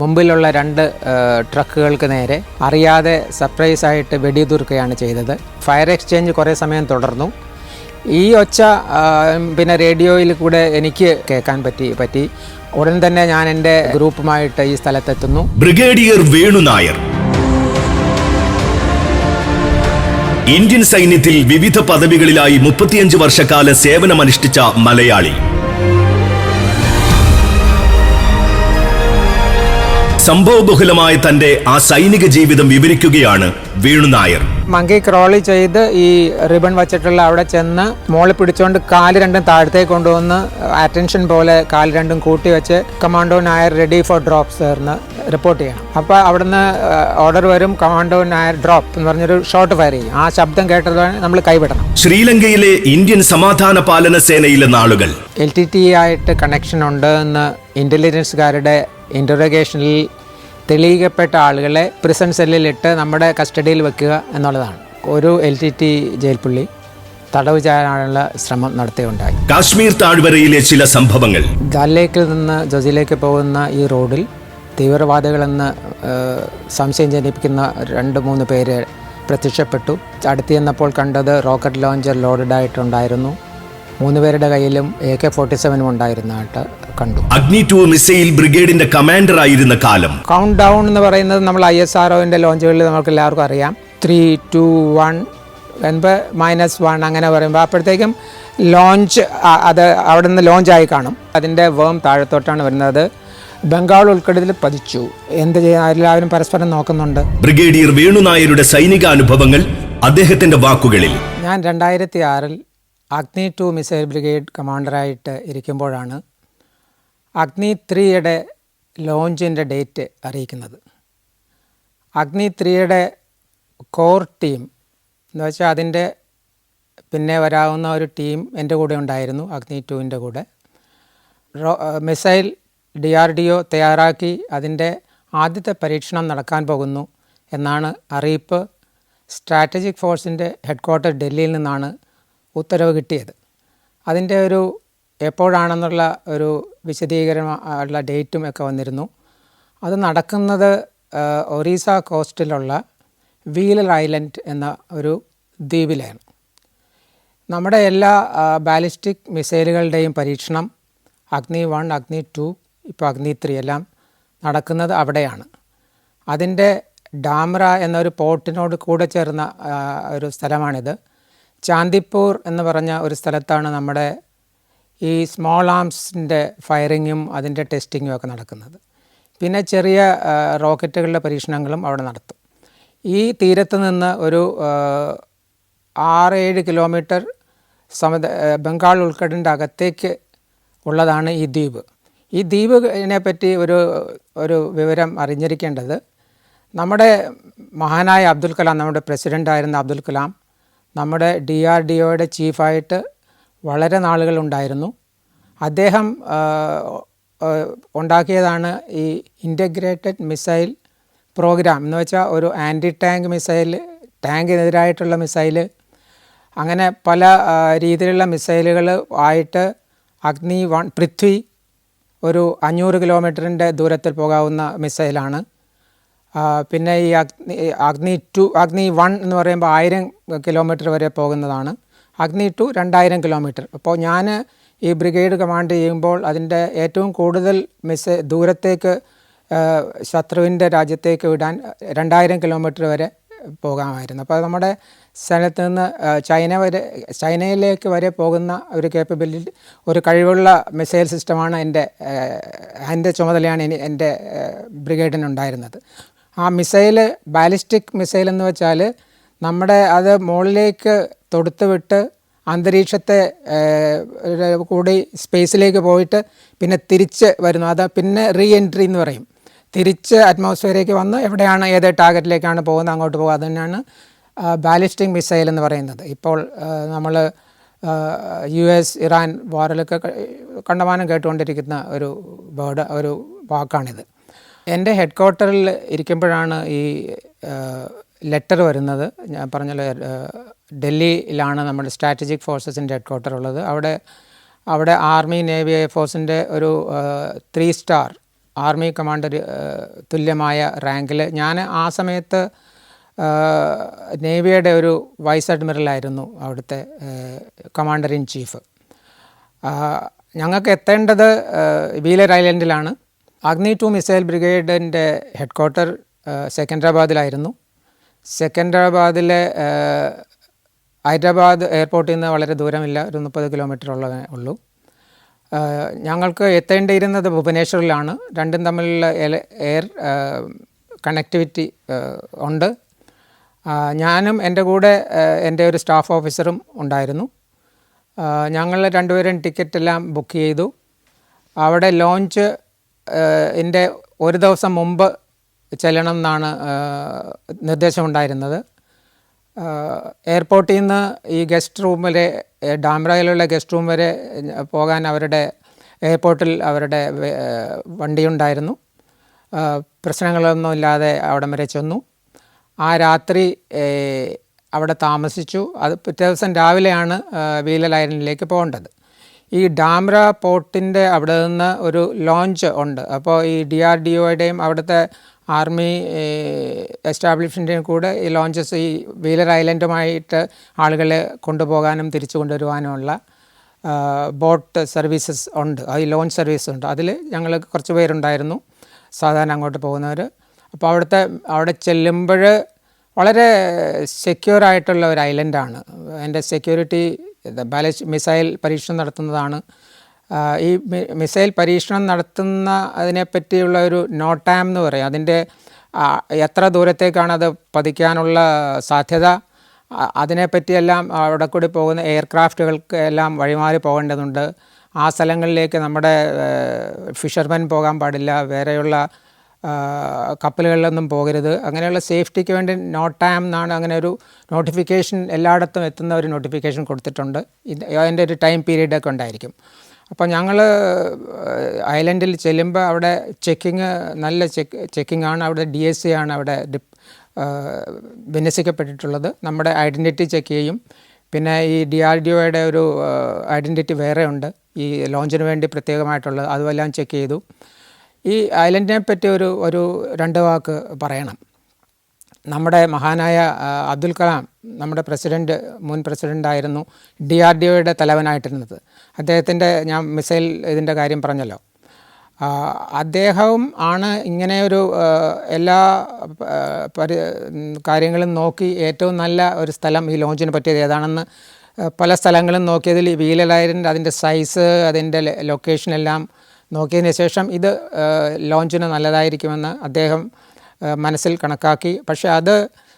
മുമ്പിലുള്ള രണ്ട് ട്രക്കുകൾക്ക് നേരെ അറിയാതെ സർപ്രൈസായിട്ട് വെടിയുതിർക്കുകയാണ് ചെയ്തത്. ഫയർ എക്സ്ചേഞ്ച് കുറേ സമയം തുടർന്നു. ഈ ഒച്ച പിന്നെ റേഡിയോയിൽ കൂടെ എനിക്ക് കേൾക്കാൻ പറ്റി. ഉടൻ തന്നെ ഞാൻ എൻ്റെ ഗ്രൂപ്പുമായിട്ട് ഈ സ്ഥലത്തെത്തുന്നു. ബ്രിഗേഡിയർ വേണു നായർ ഇന്ത്യൻ സൈന്യത്തിൽ വിവിധ പദവികളിലായി 35 വർഷക്കാല സേവനമനുഷ്ഠിച്ച മലയാളി. സംഭവബഹുലമായ തന്റെ ആ സൈനിക ജീവിതം വിവരിക്കുകയാണ് വേണു നായർ. മങ്കി ക്രോളി ചെയ്ത് ഈ റിബൺ വച്ചിട്ടുള്ള അവിടെ ചെന്ന് മോളിൽ പിടിച്ചുകൊണ്ട് കാല് രണ്ടും താഴത്തേക്ക് കൊണ്ടുവന്ന് അറ്റൻഷൻ പോലെ കാല് രണ്ടും കൂട്ടി വെച്ച് commando Nair ready for drop സാറിന് റിപ്പോർട്ട് ചെയ്യണം. അപ്പോൾ അവിടുന്ന് ഓർഡർ വരും, കമാൻഡോ നായർ ഡ്രോപ്പ് എന്ന് പറഞ്ഞൊരു ഷോട്ട് ഫയർ ചെയ്യും. ആ ശബ്ദം കേട്ടതാണ് നമ്മൾ കൈവിടണം. ശ്രീലങ്കയിലെ ഇന്ത്യൻ സമാധാന പാലന സേനയിലെ നാളുകൾ LTT ആയിട്ട് കണക്ഷൻ ഉണ്ട് എന്ന് ഇന്റലിജൻസുകാരുടെ ഇൻ്ററോഗേഷനിൽ തെളിയിക്കപ്പെട്ട ആളുകളെ പ്രിസൺ സെല്ലിലിട്ട് നമ്മുടെ കസ്റ്റഡിയിൽ വെക്കുക എന്നുള്ളതാണ്. ഒരു LTT ജയിൽ പുള്ളി തടവ് ചെയ്യാനുള്ള ശ്രമം നടത്തുകയുണ്ടായി. കാശ്മീർ താഴ്വരയിലെ ചില സംഭവങ്ങൾ. ദാൽ ലേക്കിൽ നിന്ന് ജോസിലേക്ക് പോകുന്ന ഈ റോഡിൽ തീവ്രവാദികളെന്ന് സംശയം ജനിപ്പിക്കുന്ന 2-3 പേര് പ്രത്യക്ഷപ്പെട്ടു. അടുത്ത് ചെന്നപ്പോൾ കണ്ടത് റോക്കറ്റ് ലോഞ്ചർ ലോഡഡ് ആയിട്ടുണ്ടായിരുന്നു. 3 പേരുടെ കയ്യിലും AK-47 ഉണ്ടായിരുന്നതായിട്ട് കണ്ടു. അഗ്നി 2 മിസൈൽ ബ്രിഗേഡിന്റെ കമാൻഡർ ആയിരുന്ന കാലം. കൗണ്ട് ഡൗൺ എന്ന് പറയുന്നത് നമ്മൾ ISROന്റെ ലോഞ്ചുകളിൽ നമുക്ക് എല്ലാവർക്കും അറിയാം. 3, 2, 1 -1 അങ്ങനെ പറയുമ്പോൾ അപ്പോഴത്തേക്കും ലോഞ്ച് അത് അവിടെ നിന്ന് ലോഞ്ചായി കാണും. അതിൻ്റെ വേം താഴത്തോട്ടാണ് വരുന്നത്. ബംഗാൾ ഉൾക്കടലിൽ പതിച്ചു. എന്ത് ചെയ്യാൻ എല്ലാവരും പരസ്പരം നോക്കുന്നുണ്ട്. ബ്രിഗേഡിയർ വേണു നായരുടെ സൈനിക അനുഭവങ്ങൾ അദ്ദേഹത്തിന്റെ വാക്കുകളിൽ. ഞാൻ 2006 അഗ്നി 2 മിസൈൽ ബ്രിഗേഡ് കമാൻഡറായിട്ട് ഇരിക്കുമ്പോഴാണ് അഗ്നി 3യുടെ ലോഞ്ചിൻ്റെ ഡേറ്റ് അറിയിക്കുന്നത്. അഗ്നി 3യുടെ കോർ ടീം എന്ന് വെച്ചാൽ അതിൻ്റെ പിന്നെ വരാവുന്ന ഒരു ടീം എൻ്റെ കൂടെ ഉണ്ടായിരുന്നു. അഗ്നി 2ൻ്റെ കൂടെ മിസൈൽ DRDO തയ്യാറാക്കി അതിൻ്റെ ആദ്യത്തെ പരീക്ഷണം നടക്കാൻ പോകുന്നു എന്നാണ് അറിയിപ്പ്. സ്ട്രാറ്റജിക് ഫോഴ്സിൻ്റെ ഹെഡ്ക്വാർട്ടർ ഡൽഹിയിൽ നിന്നാണ് ഉത്തരവ് കിട്ടിയത്. അതിൻ്റെ ഒരു എപ്പോഴാണെന്നുള്ള ഒരു വിശദീകരണമുള്ള ഡേറ്റും ഒക്കെ വന്നിരുന്നു. അത് നടക്കുന്നത് ഒറീസ കോസ്റ്റിലുള്ള വീലർ ഐലൻഡ് എന്ന ഒരു ദ്വീപിലാണ്. നമ്മുടെ എല്ലാ ബാലിസ്റ്റിക് മിസൈലുകളുടെയും പരീക്ഷണം അഗ്നി 1, അഗ്നി 2, ഇപ്പോൾ അഗ്നി 3 എല്ലാം നടക്കുന്നത് അവിടെയാണ്. അതിൻ്റെ ഡാംറ എന്നൊരു പോർട്ടിനോട് കൂടെ ചേർന്ന ഒരു സ്ഥലമാണിത്. ചാന്ദിപ്പൂർ എന്ന് പറഞ്ഞ ഒരു സ്ഥലത്താണ് നമ്മുടെ ഈ സ്മോൾ ആംസിൻ്റെ ഫയറിങ്ങും അതിൻ്റെ ടെസ്റ്റിങ്ങും ഒക്കെ നടക്കുന്നത്. പിന്നെ ചെറിയ റോക്കറ്റുകളുടെ പരീക്ഷണങ്ങളും അവിടെ നടത്തും. ഈ തീരത്ത് നിന്ന് ഒരു 6-7 കിലോമീറ്റർ ബംഗാൾ ഉൾക്കടലിൻ്റെ അകത്തേക്ക് ഉള്ളതാണ് ഈ ദ്വീപ്. ഈ ദ്വീപിനെ പറ്റി ഒരു വിവരം അറിഞ്ഞിരിക്കേണ്ടത്, നമ്മുടെ മഹാനായ അബ്ദുൽ കലാം, നമ്മുടെ പ്രസിഡൻ്റായിരുന്ന അബ്ദുൽ കലാം നമ്മുടെ DRDOയുടെ ചീഫായിട്ട് വളരെ നാളുകളുണ്ടായിരുന്നു. അദ്ദേഹം ഉണ്ടാക്കിയതാണ് ഈ ഇൻ്റഗ്രേറ്റഡ് മിസൈൽ പ്രോഗ്രാം എന്ന് വെച്ചാൽ ഒരു ആൻറ്റി ടാങ്ക് മിസൈൽ, ടാങ്കിനെതിരായിട്ടുള്ള മിസൈല്, അങ്ങനെ പല രീതിയിലുള്ള മിസൈലുകൾ ആയിട്ട് അഗ്നി 1 പൃഥ്വി ഒരു 500 കിലോമീറ്ററിൻ്റെ ദൂരത്തിൽ പോകാവുന്ന മിസൈലാണ്. പിന്നെ ഈ അഗ്നി 1 എന്ന് പറയുമ്പോൾ 1000 കിലോമീറ്റർ വരെ പോകുന്നതാണ്. അഗ്നി 2 2000 കിലോമീറ്റർ. അപ്പോൾ ഞാൻ ഈ ബ്രിഗേഡ് കമാൻഡ് ചെയ്യുമ്പോൾ അതിൻ്റെ ഏറ്റവും കൂടുതൽ ദൂരത്തേക്ക് ശത്രുവിൻ്റെ രാജ്യത്തേക്ക് വിടാൻ 2000 കിലോമീറ്റർ വരെ പോകാമായിരുന്നു. അപ്പോൾ നമ്മുടെ സ്ഥലത്ത് നിന്ന് ചൈനയിലേക്ക് വരെ പോകുന്ന ഒരു കേപ്പബിലിറ്റി, ഒരു കഴിവുള്ള മിസൈൽ സിസ്റ്റമാണ് എൻ്റെ ചുമതലയാണ് എൻ്റെ ബ്രിഗേഡിനുണ്ടായിരുന്നത്. ആ മിസൈല് ബാലിസ്റ്റിക് മിസൈൽ എന്ന് വെച്ചാൽ നമ്മുടെ അത് മുകളിലേക്ക് തൊടുത്ത് വിട്ട് അന്തരീക്ഷത്തെ കൂടി സ്പേസിലേക്ക് പോയിട്ട് പിന്നെ തിരിച്ച് വരുന്നു. അത് പിന്നെ റീ എൻട്രി എന്ന് പറയും. തിരിച്ച് അറ്റ്മോസ്ഫിയറിലേക്ക് വന്ന് എവിടെയാണ് ഏത് ടാർഗറ്റിലേക്കാണ് പോകുന്നത് അങ്ങോട്ട് പോകുക. അത് തന്നെയാണ് ബാലിസ്റ്റിക് മിസൈൽ എന്ന് പറയുന്നത്. ഇപ്പോൾ നമ്മൾ US ഇറാൻ വാറിലൊക്കെ കണ്ടമാനം കേട്ടുകൊണ്ടിരിക്കുന്ന ഒരു വാക്കാണിത്. എൻ്റെ ഹെഡ്ക്വാർട്ടറിൽ ഇരിക്കുമ്പോഴാണ് ഈ ലെറ്റർ വരുന്നത്. ഞാൻ പറഞ്ഞല്ലോ, ഡൽഹിയിലാണ് നമ്മുടെ സ്ട്രാറ്റജിക് ഫോഴ്സസിൻ്റെ ഹെഡ്ക്വാർട്ടർ ഉള്ളത്. അവിടെ ആർമി നേവി എയർഫോഴ്സിൻ്റെ ഒരു 3 സ്റ്റാർ ആർമി കമാൻഡർ തുല്യമായ റാങ്കിൽ. ഞാൻ ആ സമയത്ത് നേവിയുടെ ഒരു വൈസ് അഡ്മിറലായിരുന്നു, അവിടുത്തെ കമാൻഡർ ഇൻ ചീഫ്. ഞങ്ങൾക്ക് എത്തേണ്ടത് വീലർ ഐലൻഡിലാണ്. അഗ്നി 2 മിസൈൽ ബ്രിഗേഡിൻ്റെ ഹെഡ് ക്വാർട്ടർ സെക്കൻഡറാബാദിലായിരുന്നു. സെക്കൻഡറാബാദിലെ ഹൈദരാബാദ് എയർപോർട്ടിൽ നിന്ന് വളരെ ദൂരമില്ല, ഒരു 30 കിലോമീറ്റർ ഉള്ളൂ. ഞങ്ങൾക്ക് എത്തേണ്ടിയിരുന്നത് ഭുവനേശ്വറിലാണ്. രണ്ടും തമ്മിലുള്ള എയർ കണക്ടിവിറ്റി ഉണ്ട്. ഞാനും എൻ്റെ കൂടെ എൻ്റെ ഒരു സ്റ്റാഫ് ഓഫീസറും ഉണ്ടായിരുന്നു. ഞങ്ങൾ രണ്ടുപേരും ടിക്കറ്റെല്ലാം ബുക്ക് ചെയ്തു. അവിടെ ലോഞ്ച് എൻ്റെ ഒരു ദിവസം മുമ്പ് ചെല്ലണം എന്നാണ് നിർദ്ദേശമുണ്ടായിരുന്നത്. എയർപോർട്ടിൽ നിന്ന് ഈ ഗസ്റ്റ് റൂം വരെ, ഡാംറയിലുള്ള ഗസ്റ്റ് റൂം വരെ പോകാൻ അവരുടെ എയർപോർട്ടിൽ അവരുടെ വണ്ടിയുണ്ടായിരുന്നു. പ്രശ്നങ്ങളൊന്നും ഇല്ലാതെ അവിടം വരെ ചെന്നു. ആ രാത്രി അവിടെ താമസിച്ചു. അത് പിറ്റേ ദിവസം രാവിലെയാണ് വീലർ ഐലൻഡിലേക്ക് പോകേണ്ടത്. ഈ ഡാംറ പോർട്ടിൻ്റെ അവിടെ നിന്ന് ഒരു ലോഞ്ച് ഉണ്ട്. അപ്പോൾ ഈ DRDOയുടെയും അവിടുത്തെ ആർമി എസ്റ്റാബ്ലിഷ്മെൻറ്റിനും കൂടെ ഈ ലോഞ്ചസ് ഈ വീലർ ഐലൻഡുമായിട്ട് ആളുകളെ കൊണ്ടുപോകാനും തിരിച്ചു കൊണ്ടുവരുവാനുമുള്ള ബോട്ട് സർവീസസ് ഉണ്ട്. ഈ ലോഞ്ച് സർവീസ് ഉണ്ട്. അതിൽ ഞങ്ങൾ കുറച്ച് പേരുണ്ടായിരുന്നു, സാധാരണ അങ്ങോട്ട് പോകുന്നവർ. അപ്പോൾ അവിടെ ചെല്ലുമ്പോൾ വളരെ സെക്യൂർ ആയിട്ടുള്ള ഒരു ഐലൻഡാണ്. അതിൻ്റെ സെക്യൂരിറ്റി മിസൈൽ പരീക്ഷണം നടത്തുന്നതാണ്. ഈ മിസൈൽ പരീക്ഷണം നടത്തുന്ന അതിനെപ്പറ്റിയുള്ള ഒരു നോട്ടാം എന്ന് പറയും. അതിൻ്റെ എത്ര ദൂരത്തേക്കാണ് അത് പതിക്കാനുള്ള സാധ്യത, അതിനെപ്പറ്റിയെല്ലാം അവിടെ കൂടി പോകുന്ന എയർക്രാഫ്റ്റുകൾക്ക് എല്ലാം വഴിമാറി പോകേണ്ടതുണ്ട്. ആ സ്ഥലങ്ങളിലേക്ക് നമ്മുടെ ഫിഷർമെൻ പോകാൻ പാടില്ല, വേറെയുള്ള കപ്പലുകളിലൊന്നും പോകരുത്. അങ്ങനെയുള്ള സേഫ്റ്റിക്ക് വേണ്ടി നോട്ടാം എന്നാണ് അങ്ങനെ ഒരു നോട്ടിഫിക്കേഷൻ എല്ലായിടത്തും എത്തുന്ന ഒരു നോട്ടിഫിക്കേഷൻ കൊടുത്തിട്ടുണ്ട്. അതിൻ്റെ ഒരു ടൈം പീരീഡൊക്കെ ഉണ്ടായിരിക്കും. അപ്പോൾ ഞങ്ങൾ ഐലൻഡിൽ ചെല്ലുമ്പോൾ അവിടെ നല്ല ചെക്കിംഗ് ആണ്. അവിടെ DSC ആണ് അവിടെ വിന്യസിക്കപ്പെട്ടിട്ടുള്ളത്. നമ്മുടെ ഐഡൻറ്റിറ്റി ചെക്ക് ചെയ്യും. പിന്നെ ഈ DRDOയുടെ ഒരു ഐഡൻറ്റിറ്റി വേറെ ഉണ്ട്, ഈ ലോഞ്ചിന് വേണ്ടി പ്രത്യേകമായിട്ടുള്ളത്. അതുമെല്ലാം ചെക്ക് ചെയ്തു. ഈ ഐലൻഡിനെ പറ്റി ഒരു 2 വാക്ക് പറയണം. നമ്മുടെ മഹാനായ അബ്ദുൽ കലാം, നമ്മുടെ മുൻ പ്രസിഡൻ്റായിരുന്നു, DRDOയുടെ തലവനായിട്ടിരുന്നത്. അദ്ദേഹത്തിൻ്റെ, ഞാൻ മിസൈൽ ഇതിൻ്റെ കാര്യം പറഞ്ഞല്ലോ, അദ്ദേഹം ആണ് ഇങ്ങനെ ഒരു എല്ലാ കാര്യങ്ങളും നോക്കി ഏറ്റവും നല്ല ഒരു സ്ഥലം ഈ ലോഞ്ചിന് പറ്റിയത് ഏതാണെന്ന് പല സ്ഥലങ്ങളും നോക്കിയതിൽ ഈ വീലർ ഐലൻഡ്, അതിൻ്റെ സൈസ്, അതിൻ്റെ ലൊക്കേഷനെല്ലാം നോക്കിയതിന് ശേഷം ഇത് ലോഞ്ചിന് നല്ലതായിരിക്കുമെന്ന് അദ്ദേഹം മനസ്സിൽ കണക്കാക്കി. പക്ഷേ അത്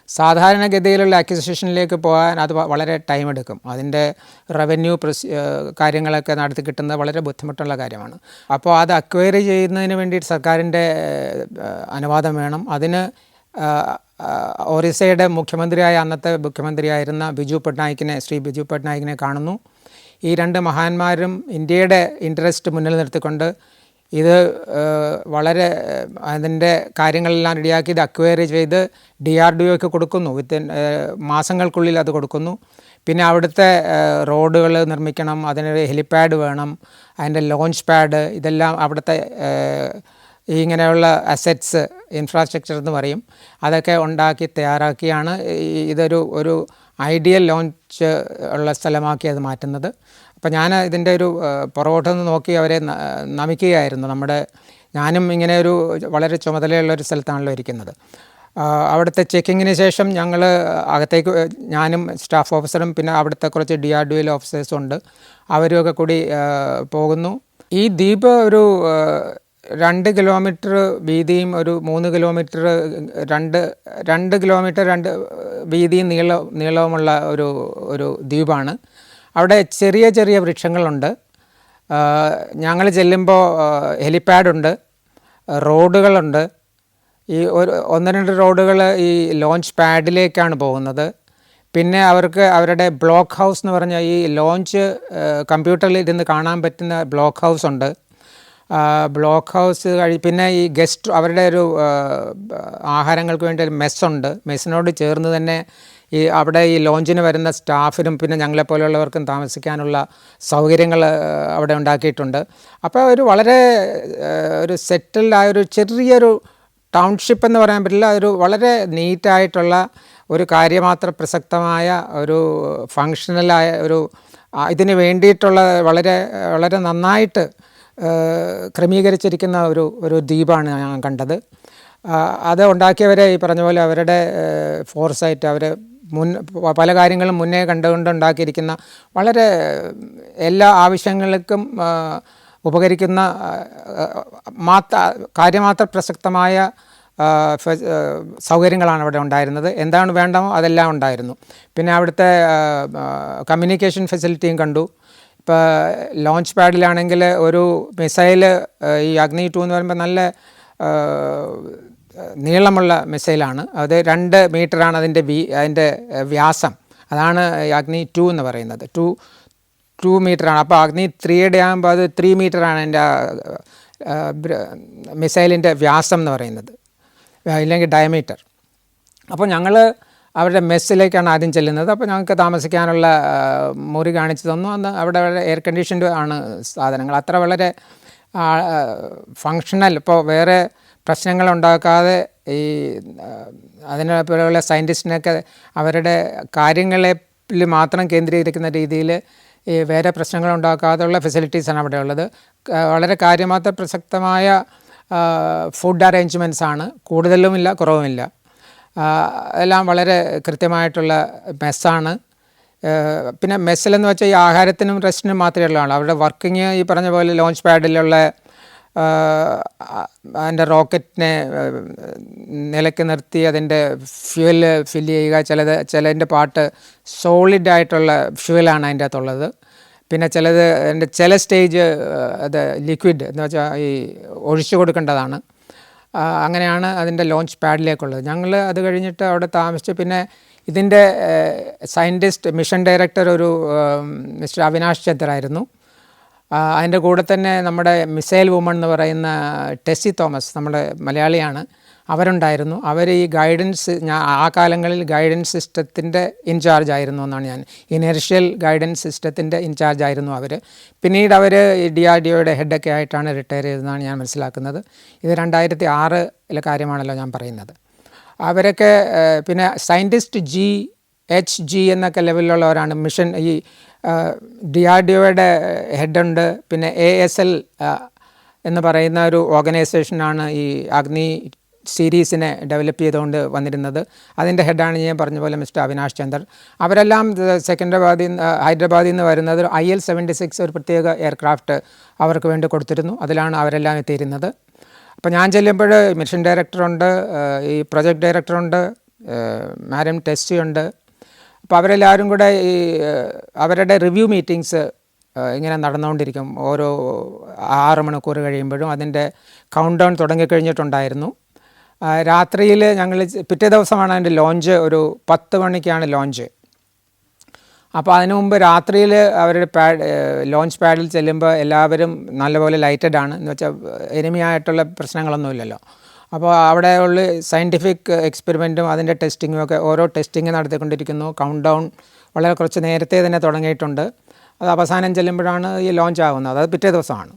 സാധാരണഗതിയിലുള്ള അക്വിസിഷനിലേക്ക് പോകാൻ അത് വളരെ ടൈം എടുക്കും. അതിൻ്റെ റവന്യൂ കാര്യങ്ങളൊക്കെ നടത്തി കിട്ടുന്നത് വളരെ ബുദ്ധിമുട്ടുള്ള കാര്യമാണ്. അപ്പോൾ അത് അക്വയർ ചെയ്യുന്നതിന് വേണ്ടിയിട്ട് സർക്കാരിൻ്റെ അനുവാദം വേണം. അതിന് ഒറീസയുടെ അന്നത്തെ മുഖ്യമന്ത്രിയായിരുന്ന ശ്രീ ബിജു പട്നായിക്കിനെ കാണുന്നു. ഈ 2 മഹാന്മാരും ഇന്ത്യയുടെ ഇൻട്രസ്റ്റ് മുന്നിൽ നിർത്തിക്കൊണ്ട് ഇത് വളരെ അതിൻ്റെ കാര്യങ്ങളെല്ലാം റെഡിയാക്കി ഇത് അക്വയർ ചെയ്ത് DRDOയ്ക്ക് കൊടുക്കുന്നു. മാസങ്ങൾക്കുള്ളിൽ അത് കൊടുക്കുന്നു. പിന്നെ അവിടുത്തെ റോഡുകൾ നിർമ്മിക്കണം, അതിനൊരു ഹെലിപാഡ് വേണം, അതിൻ്റെ ലോഞ്ച് പാഡ്, ഇതെല്ലാം അവിടുത്തെ ഇങ്ങനെയുള്ള അസറ്റ്സ്, ഇൻഫ്രാസ്ട്രക്ചർ എന്ന് പറയും, അതൊക്കെ ഉണ്ടാക്കി തയ്യാറാക്കിയാണ് ഒരു ഐഡിയൽ ലോഞ്ച് ഉള്ള സ്ഥലമാക്കി അത് മാറ്റുന്നത്. അപ്പോൾ ഞാൻ ഇതിൻ്റെ ഒരു പുറകോട്ടൊന്ന് നോക്കി അവരെ നമിക്കുകയായിരുന്നു. ഞാനും ഇങ്ങനെ വളരെ ചുമതലയുള്ളൊരു സ്ഥലത്താണല്ലോ ഇരിക്കുന്നത്. അവിടുത്തെ ചെക്കിങ്ങിന് ശേഷം ഞങ്ങൾ അകത്തേക്ക്, ഞാനും സ്റ്റാഫ് ഓഫീസറും പിന്നെ അവിടുത്തെ കുറച്ച് DRDOയിലെ ഓഫീസേഴ്സും ഉണ്ട്, അവരുമൊക്കെ കൂടി പോകുന്നു. ഈ ദ്വീപ് ഒരു 2 കിലോമീറ്റർ വീതിയും ഒരു 3 കിലോമീറ്റർ 2 കിലോമീറ്റർ വീതിയും നീളവുമുള്ള ഒരു ദ്വീപാണ്. അവിടെ ചെറിയ ചെറിയ വൃക്ഷങ്ങളുണ്ട്. ഞങ്ങൾ ചെല്ലുമ്പോൾ ഹെലിപാഡുണ്ട്, റോഡുകളുണ്ട്. ഈ 1-2 റോഡുകൾ ഈ ലോഞ്ച് പാഡിലേക്കാണ് പോകുന്നത്. പിന്നെ അവരുടെ ബ്ലോക്ക് ഹൗസ് എന്ന് പറഞ്ഞാൽ ഈ ലോഞ്ച് കമ്പ്യൂട്ടറിൽ ഇരുന്ന് കാണാൻ പറ്റുന്ന ബ്ലോക്ക് ഹൗസ് ഉണ്ട്. ബ്ലോക്ക് ഹൗസ് പിന്നെ ഈ അവരുടെ ഒരു ആഹാരങ്ങൾക്ക് വേണ്ടി ഒരു മെസ്സുണ്ട്. മെസ്സിനോട് ചേർന്ന് തന്നെ അവിടെ ഈ ലോഞ്ചിന് വരുന്ന സ്റ്റാഫിനും പിന്നെ ഞങ്ങളെപ്പോലെയുള്ളവർക്കും താമസിക്കാനുള്ള സൗകര്യങ്ങൾ അവിടെ ഉണ്ടാക്കിയിട്ടുണ്ട്. അപ്പോൾ ഒരു വളരെ ഒരു സെറ്റിൽഡായ ഒരു ചെറിയൊരു ടൗൺഷിപ്പ് എന്ന് പറയാൻ പറ്റില്ല, ഒരു വളരെ നീറ്റായിട്ടുള്ള ഒരു കാര്യമാത്ര പ്രസക്തമായ ഒരു ഫങ്ഷണലായ ഒരു ഇതിന് വേണ്ടിയിട്ടുള്ള വളരെ വളരെ നന്നായിട്ട് ക്രമീകരിച്ചിരിക്കുന്ന ഒരു ദ്വീപാണ് ഞാൻ കണ്ടത്. അത് ഉണ്ടാക്കിയവരെ ഈ പറഞ്ഞ പോലെ അവരുടെ ഫോർസൈറ്റ്, അവർ പല കാര്യങ്ങളും മുന്നേ കണ്ടുകൊണ്ട് ഉണ്ടാക്കിയിരിക്കുന്ന വളരെ എല്ലാ ആവശ്യങ്ങൾക്കും ഉപകരിക്കുന്ന കാര്യമാത്ര പ്രസക്തമായ സൗകര്യങ്ങളാണ് അവിടെ ഉണ്ടായിരുന്നത്. എന്താണ് വേണ്ടമോ അതെല്ലാം ഉണ്ടായിരുന്നു. പിന്നെ അവിടുത്തെ കമ്മ്യൂണിക്കേഷൻ ഫെസിലിറ്റിയും കണ്ടു. ഇപ്പോൾ ലോഞ്ച് പാഡിലാണെങ്കിൽ ഒരു മിസൈൽ, ഈ അഗ്നി 2 എന്ന് പറയുമ്പോൾ നല്ല നീളമുള്ള മിസൈലാണ്. അത് 2 മീറ്ററാണ് അതിൻ്റെ വ്യാസം. അതാണ് അഗ്നി 2 എന്ന് പറയുന്നത്. 2 മീറ്ററാണ്. അപ്പോൾ അഗ്നി 3യുടെ ആകുമ്പോൾ അത് 3 മീറ്ററാണ് അതിൻ്റെ മിസൈലിൻ്റെ വ്യാസം എന്ന് പറയുന്നത്, ഇല്ലെങ്കിൽ ഡയമീറ്റർ. അപ്പോൾ ഞങ്ങൾ അവരുടെ മെസ്സിലേക്കാണ് ആദ്യം ചെല്ലുന്നത്. അപ്പോൾ ഞങ്ങൾക്ക് താമസിക്കാനുള്ള മുറി കാണിച്ചു തന്നു. അന്ന് അവിടെ എയർ കണ്ടീഷൻഡ് ആണ് സാധനങ്ങൾ. അത്ര വളരെ ഫങ്ഷണൽ, ഇപ്പോൾ വേറെ പ്രശ്നങ്ങളുണ്ടാക്കാതെ ഈ അതിനെപ്പോലെയുള്ള സയൻറ്റിസ്റ്റിനൊക്കെ അവരുടെ കാര്യങ്ങളിൽ മാത്രം കേന്ദ്രീകരിക്കുന്ന രീതിയിൽ ഈ വേറെ പ്രശ്നങ്ങളുണ്ടാക്കാതെയുള്ള ഫെസിലിറ്റീസാണ് അവിടെ ഉള്ളത്. വളരെ കാര്യമാത്ര പ്രസക്തമായ ഫുഡ് അറേഞ്ച്മെൻറ്റ്സ് ആണ്, കൂടുതലുമില്ല കുറവുമില്ല. എല്ലാം വളരെ കൃത്യമായിട്ടുള്ള മെസ്സാണ്. പിന്നെ മെസ്സിലെന്ന് വെച്ചാൽ ഈ ആഹാരത്തിനും റെസ്റ്റിനും മാത്രമേ ഉള്ളതാണ്. അവരുടെ വർക്കിങ് ഈ പറഞ്ഞ പോലെ ലോഞ്ച് പാഡിലുള്ള അതിൻ്റെ റോക്കറ്റിനെ നിലയ്ക്ക് നിർത്തി അതിൻ്റെ ഫ്യൂവൽ ഫില്ല് ചെയ്യുക. ചിലതിൻ്റെ പാർട്ട് സോളിഡായിട്ടുള്ള ഫ്യൂവലാണ് അതിൻ്റെ അകത്തുള്ളത്. പിന്നെ ചില സ്റ്റേജ് അത് ലിക്വിഡ് എന്ന് വെച്ചാൽ ഈ ഒഴിച്ചു കൊടുക്കേണ്ടതാണ്. അങ്ങനെയാണ് അതിൻ്റെ ലോഞ്ച് പാഡിലേക്കുള്ളത്. ഞങ്ങൾ അത് കഴിഞ്ഞിട്ട് അവിടെ താമസിച്ച് പിന്നെ ഇതിൻ്റെ സയൻറ്റിസ്റ്റ് മിഷൻ ഡയറക്ടർ ഒരു മിസ്റ്റർ അവിനാഷ് ചന്ദ്രായിരുന്നു. അതിൻ്റെ കൂടെ തന്നെ നമ്മുടെ മിസൈൽ വുമൺ എന്ന് പറയുന്ന ടെസ്സി തോമസ്, നമ്മുടെ മലയാളിയാണ്, അവരുണ്ടായിരുന്നു. അവർ ഈ ഗൈഡൻസ്, ആ കാലങ്ങളിൽ ഗൈഡൻസ് സിസ്റ്റത്തിൻ്റെ ഇൻചാർജ് ആയിരുന്നു എന്നാണ് ഞാൻ, ഇനർഷ്യൽ ഗൈഡൻസ് സിസ്റ്റത്തിൻ്റെ ഇൻചാർജ് ആയിരുന്നു അവർ. പിന്നീട് അവർ DRDOയുടെ ഹെഡൊക്കെ ആയിട്ടാണ് റിട്ടയർ ചെയ്തതെന്നാണ് ഞാൻ മനസ്സിലാക്കുന്നത്. ഇത് 2006 കാര്യമാണല്ലോ ഞാൻ പറയുന്നത്. അവരൊക്കെ പിന്നെ സയൻറ്റിസ്റ്റ് HG എന്നൊക്കെ ലെവലിലുള്ളവരാണ്. മിഷൻ ഈ DRDOയുടെ ഹെഡുണ്ട്. പിന്നെ ASL എന്ന് പറയുന്ന ഒരു ഓർഗനൈസേഷനാണ് ഈ അഗ്നി സീരീസിനെ ഡെവലപ്പ് ചെയ്തുകൊണ്ട് വന്നിരുന്നത്. അതിൻ്റെ ഹെഡാണ് ഞാൻ പറഞ്ഞ പോലെ മിസ്റ്റർ അവിനാഷ് ചന്ദർ. അവരെല്ലാം ഹൈദരാബാദിൽ നിന്ന് വരുന്നത് IL-76 ഒരു പ്രത്യേക എയർക്രാഫ്റ്റ് അവർക്ക് വേണ്ടി കൊടുത്തിരുന്നു. അതിലാണ് അവരെല്ലാം എത്തിയിരുന്നത്. അപ്പോൾ ഞാൻ ചെല്ലുമ്പോൾ മിഷൻ ഡയറക്ടറുണ്ട്, ഈ പ്രൊജക്ട് ഡയറക്ടറുണ്ട്, മാഡം ടെസ്സി ഉണ്ട്. അപ്പോൾ അവരെല്ലാവരും കൂടെ ഈ അവരുടെ റിവ്യൂ മീറ്റിങ്സ് ഇങ്ങനെ നടന്നുകൊണ്ടിരിക്കും. ഓരോ 6 മണിക്കൂർ കഴിയുമ്പോഴും അതിൻ്റെ കൗണ്ട് ഡൗൺ തുടങ്ങിക്കഴിഞ്ഞിട്ടുണ്ടായിരുന്നു. രാത്രിയിൽ ഞങ്ങൾ പിറ്റേ ദിവസമാണ് അതിൻ്റെ ലോഞ്ച്. ഒരു 10 മണിക്കാണ് ലോഞ്ച്. അപ്പോൾ അതിനു മുമ്പ് രാത്രിയിൽ അവരുടെ ലോഞ്ച് പാഡിൽ ചെല്ലുമ്പോൾ എല്ലാവരും നല്ലപോലെ ലൈറ്റഡ് ആണ്. എന്ന് വെച്ചാൽ എനിമിയായിട്ടുള്ള പ്രശ്നങ്ങളൊന്നുമില്ലല്ലോ. അപ്പോൾ അവിടെ ഉള്ള സയൻറ്റിഫിക് എക്സ്പെരിമെൻറ്റും അതിൻ്റെ ടെസ്റ്റിങ്ങും ഒക്കെ ഓരോ ടെസ്റ്റിങ് നടത്തിക്കൊണ്ടിരിക്കുന്നു. കൗണ്ട് ഡൗൺ വളരെ കുറച്ച് നേരത്തെ തന്നെ തുടങ്ങിയിട്ടുണ്ട്. അത് അവസാനം ചെല്ലുമ്പോഴാണ് ഈ ലോഞ്ച് ആകുന്നത്. അത് പിറ്റേ ദിവസമാണ്.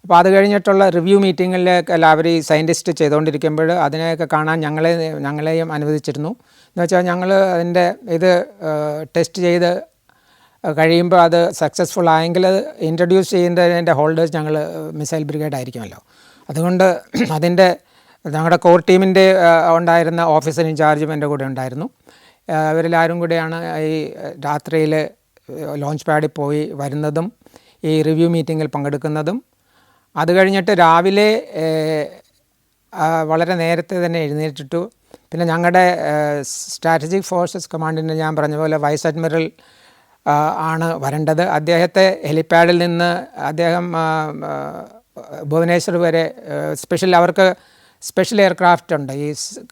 അപ്പോൾ അത് കഴിഞ്ഞിട്ടുള്ള റിവ്യൂ മീറ്റിങ്ങിലേക്ക് എല്ലാവരും ഈ സയൻറ്റിസ്റ്റ് ചെയ്തുകൊണ്ടിരിക്കുമ്പോൾ അതിനെയൊക്കെ കാണാൻ ഞങ്ങളെയും അനുവദിച്ചിരുന്നു. എന്ന് വെച്ചാൽ ഞങ്ങൾ അതിൻ്റെ ഇത് ടെസ്റ്റ് ചെയ്ത് കഴിയുമ്പോൾ അത് സക്സസ്ഫുൾ ആയെങ്കിൽ അത് ഇൻട്രൊഡ്യൂസ് ചെയ്യുന്നതിൻ്റെ ഹോൾഡേഴ്സ് ഞങ്ങൾ മിസൈൽ ബ്രിഗേഡ് ആയിരിക്കുമല്ലോ. അതുകൊണ്ട് അതിൻ്റെ ഞങ്ങളുടെ കോർ ടീമിൻ്റെ ഉണ്ടായിരുന്ന ഓഫീസർ ഇൻചാർജും എൻ്റെ കൂടെ ഉണ്ടായിരുന്നു. അവരെല്ലാവരും കൂടെയാണ് ഈ രാത്രിയിൽ ലോഞ്ച് പാഡിൽ പോയി വരുന്നതും ഈ റിവ്യൂ മീറ്റിങ്ങിൽ പങ്കെടുക്കുന്നതും. അത് കഴിഞ്ഞിട്ട് രാവിലെ വളരെ നേരത്തെ തന്നെ എഴുന്നേറ്റിട്ടു. പിന്നെ ഞങ്ങളുടെ സ്ട്രാറ്റജിക് ഫോഴ്സസ് കമാൻഡിൻ്റെ ഞാൻ പറഞ്ഞ പോലെ വൈസ് അഡ്മിറൽ ആണ് വരേണ്ടത്. അദ്ദേഹത്തെ ഹെലിപ്പാഡിൽ നിന്ന് അദ്ദേഹം ഭുവനേശ്വർ വരെ അവർക്ക് സ്പെഷ്യൽ എയർക്രാഫ്റ്റ് ഉണ്ട്. ഈ